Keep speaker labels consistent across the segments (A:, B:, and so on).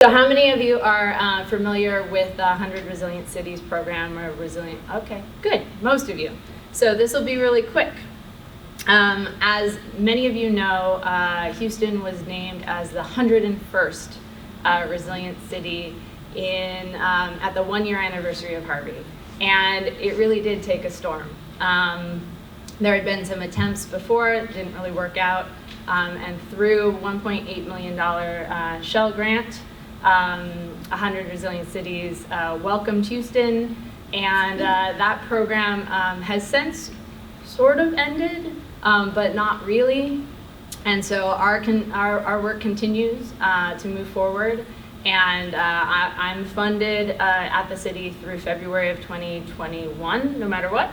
A: So how many of you are familiar with the 100 Resilient Cities program or Resilient? Okay, good, most of you. So this will be really quick. As many of you know, Houston was named as the 101st Resilient City at the 1-year anniversary of Harvey. And it really did take a storm. There had been some attempts before, it didn't really work out. And through $1.8 million Shell grant, 100 Resilient Cities welcomed Houston, and that program has since sort of ended, but not really. And so our work continues to move forward, and I'm funded at the city through February of 2021, no matter what.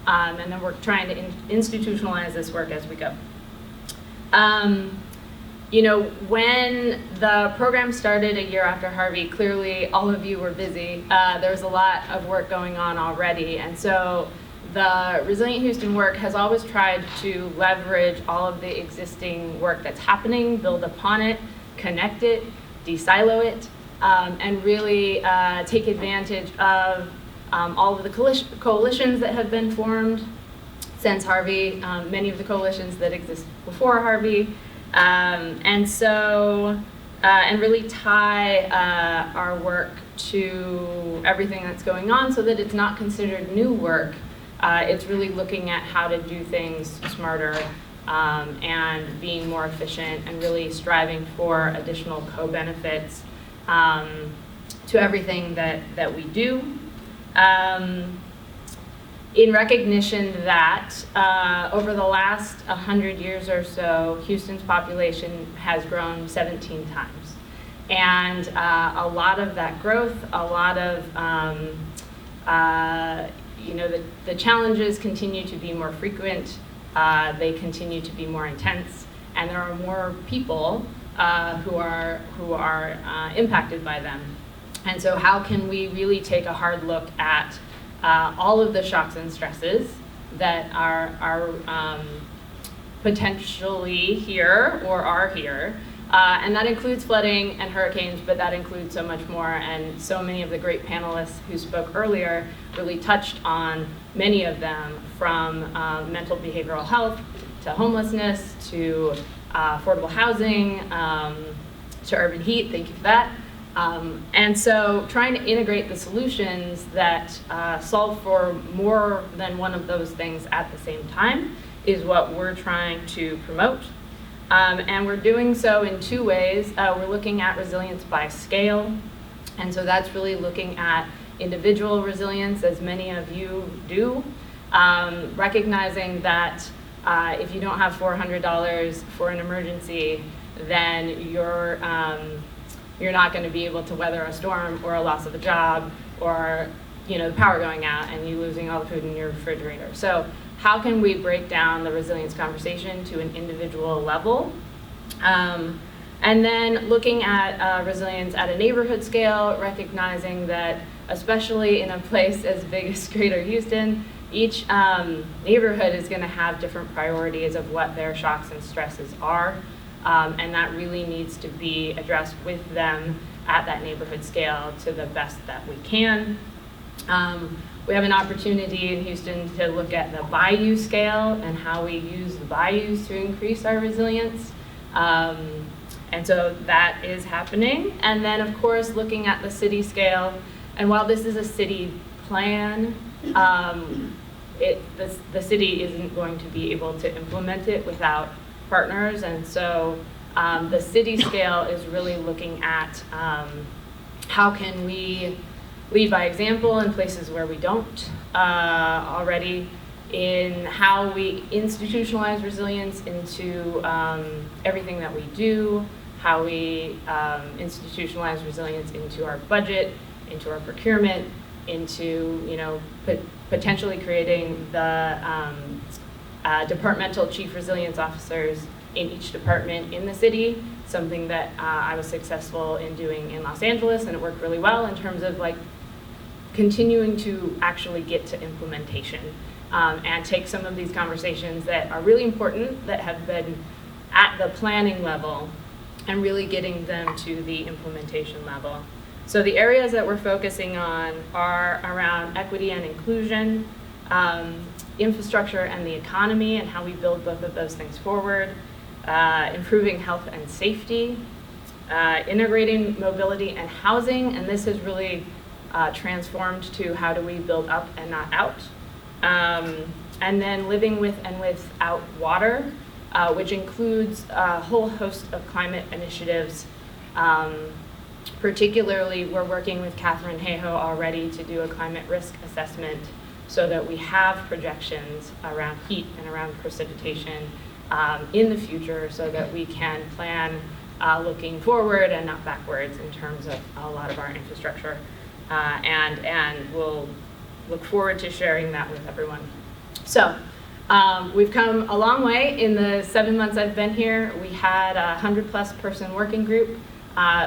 A: And then we're trying to institutionalize this work as we go. You know, when the program started a year after Harvey, clearly all of you were busy. There was a lot of work going on already, and so the Resilient Houston work has always tried to leverage all of the existing work that's happening, build upon it, connect it, de-silo it, and really take advantage of all of the coalitions that have been formed since Harvey, many of the coalitions that exist before Harvey, and really tie our work to everything that's going on so that it's not considered new work. It's really looking at how to do things smarter and being more efficient and really striving for additional co-benefits to everything that we do. In recognition that over the last 100 years or so, Houston's population has grown 17 times. And a lot of that growth, a lot of, the challenges continue to be more frequent, they continue to be more intense, and there are more people who are impacted by them. And so how can we really take a hard look at all of the shocks and stresses that are potentially here or are here. And that includes flooding and hurricanes, but that includes so much more. And so many of the great panelists who spoke earlier really touched on many of them, from mental behavioral health to homelessness to affordable housing to urban heat. Thank you for that. And so trying to integrate the solutions that solve for more than one of those things at the same time is what we're trying to promote. And we're doing so in two ways. We're looking at resilience by scale. And so that's really looking at individual resilience, as many of you do, recognizing that if you don't have $400 for an emergency, then you're not going to be able to weather a storm or a loss of a job or the power going out and you losing all the food in your refrigerator. So how can we break down the resilience conversation to an individual level? And then looking at resilience at a neighborhood scale, recognizing that especially in a place as big as Greater Houston, each neighborhood is going to have different priorities of what their shocks and stresses are. And that really needs to be addressed with them at that neighborhood scale to the best that we can. We have an opportunity in Houston to look at the bayou scale and how we use the bayous to increase our resilience. And so that is happening. And then, of course, looking at the city scale. And while this is a city plan, the city isn't going to be able to implement it without partners, and so the city scale is really looking at how can we lead by example in places where we don't already, in how we institutionalize resilience into everything that we do, how we institutionalize resilience into our budget, into our procurement, into potentially creating the departmental chief resilience officers in each department in the city, something that I was successful in doing in Los Angeles, and it worked really well in terms of continuing to actually get to implementation and take some of these conversations that are really important, that have been at the planning level, and really getting them to the implementation level. So the areas that we're focusing on are around equity and inclusion, infrastructure and the economy and how we build both of those things forward, improving health and safety, integrating mobility and housing, and this has really transformed to how do we build up and not out, and then living with and without water, which includes a whole host of climate initiatives. Particularly, we're working with Catherine Hayhoe already to do a climate risk assessment so that we have projections around heat and around precipitation in the future so that we can plan looking forward and not backwards in terms of a lot of our infrastructure. And we'll look forward to sharing that with everyone. So we've come a long way in the 7 months I've been here. We had a 100+ person working group.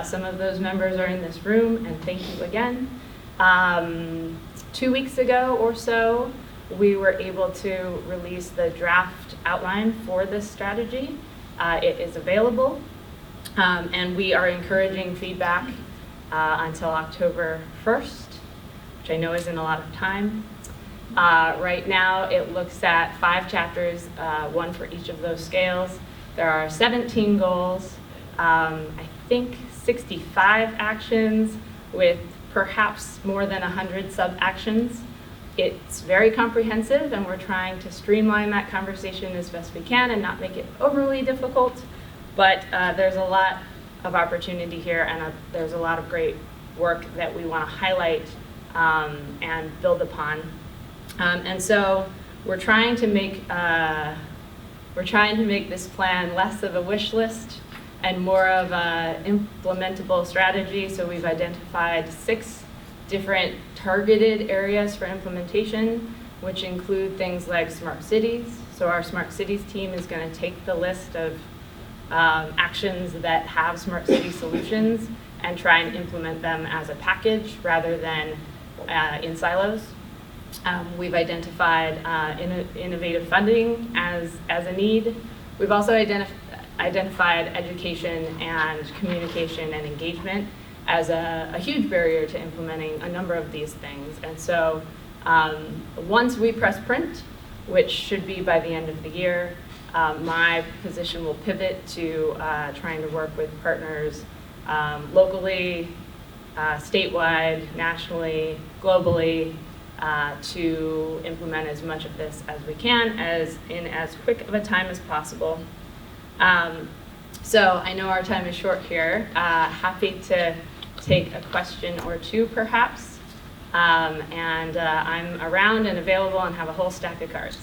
A: Some of those members are in this room, and thank you again. 2 weeks ago or so, we were able to release the draft outline for this strategy. It is available, and we are encouraging feedback until October 1st, which I know isn't a lot of time. Right now, it looks at 5 chapters, one for each of those scales. There are 17 goals, I think 65 actions with perhaps more than 100 sub-actions. It's very comprehensive, and we're trying to streamline that conversation as best we can and not make it overly difficult, but there's a lot of opportunity here, and there's a lot of great work that we want to highlight and build upon. And so we're trying to make this plan less of a wish list and more of an implementable strategy. So we've identified 6 different targeted areas for implementation, which include things like smart cities. So our smart cities team is going to take the list of actions that have smart city solutions and try and implement them as a package rather than in silos. We've identified innovative funding as a need. We've also identified education and communication and engagement as a huge barrier to implementing a number of these things. And so once we press print, which should be by the end of the year, my position will pivot to trying to work with partners locally, statewide, nationally, globally, to implement as much of this as we can in as quick of a time as possible. So I know our time is short here. Happy to take a question or two perhaps. And I'm around and available and have a whole stack of cards.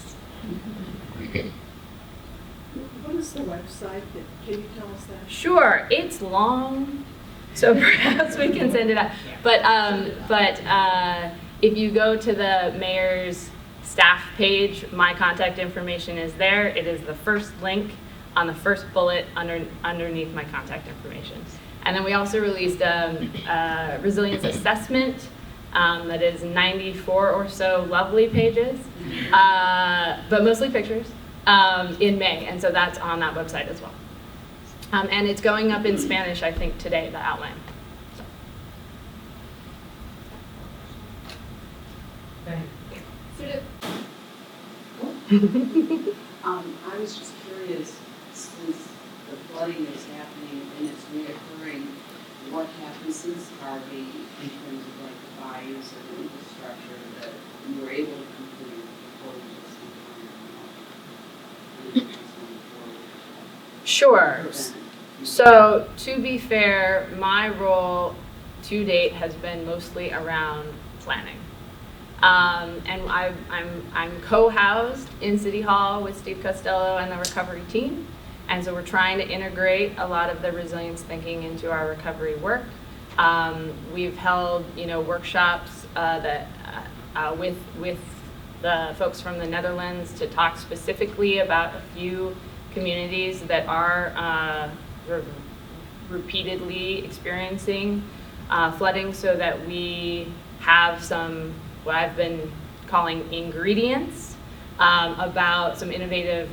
B: What is the website? Can you tell us that?
A: Sure, it's long, so perhaps we can send it out. But if you go to the mayor's staff page, my contact information is there. It is the first link on the first bullet underneath my contact information. And then we also released a resilience assessment that is 94 or so lovely pages, but mostly pictures, in May. And so that's on that website as well. And it's going up in Spanish, I think, today, the outline.
C: I was just curious, since the flooding is happening and it's reoccurring, what happens since Harvey in terms of like the bayous or the infrastructure that you were able to complete before you just
A: Sure. So to be fair, my role to date has been mostly around planning. And I'm co-housed in City Hall with Steve Costello and the recovery team. And so we're trying to integrate a lot of the resilience thinking into our recovery work. We've held, workshops with the folks from the Netherlands to talk specifically about a few communities that are repeatedly experiencing flooding, so that we have some, what I've been calling ingredients, about some innovative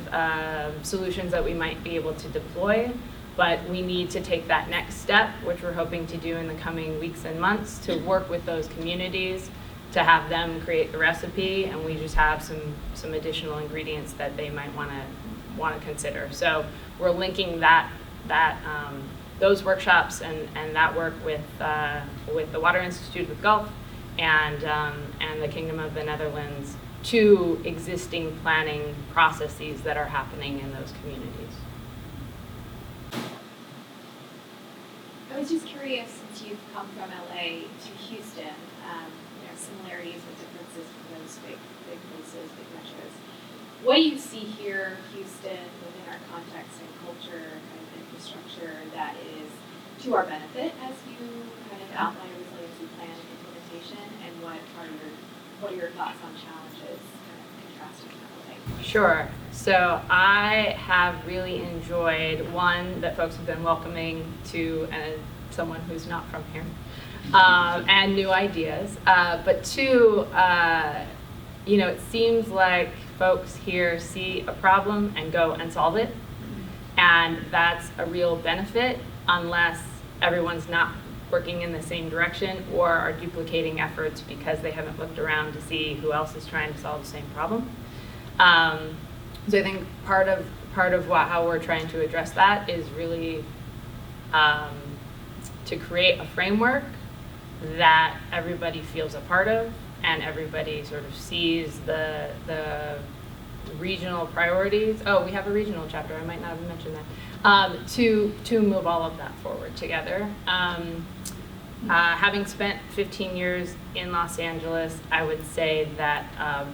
A: solutions that we might be able to deploy. But we need to take that next step, which we're hoping to do in the coming weeks and months, to work with those communities, to have them create the recipe, and we just have some additional ingredients that they might want to consider. So we're linking those workshops and that work with the Water Institute of Gulf and the Kingdom of the Netherlands to existing planning processes that are happening in those communities.
D: I was just curious, since you've come from LA to Houston, similarities and differences from those big places, big metros. What do you see here, Houston, within our context and culture, kind of infrastructure that is to our benefit as you kind of outline a resiliency plan and implementation, and what are your thoughts on challenges, kind of contrasting that?
A: Sure. So I have really enjoyed, one, that folks have been welcoming to someone who's not from here, and new ideas. But two, it seems like folks here see a problem and go and solve it. And that's a real benefit unless everyone's not working in the same direction or are duplicating efforts because they haven't looked around to see who else is trying to solve the same problem. So I think part of how we're trying to address that is really to create a framework that everybody feels a part of and everybody sort of sees the regional priorities. Oh, we have a regional chapter. I might not have mentioned that. To move all of that forward together. Having spent 15 years in Los Angeles, I would say that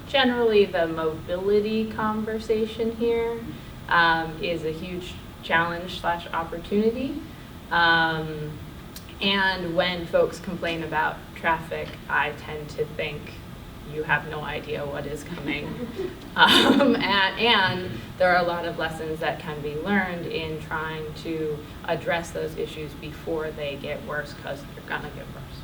A: generally the mobility conversation here is a huge challenge/opportunity. And when folks complain about traffic, I tend to think you have no idea what is coming. And there are a lot of lessons that can be learned in trying to address those issues before they get worse, because they're gonna get worse.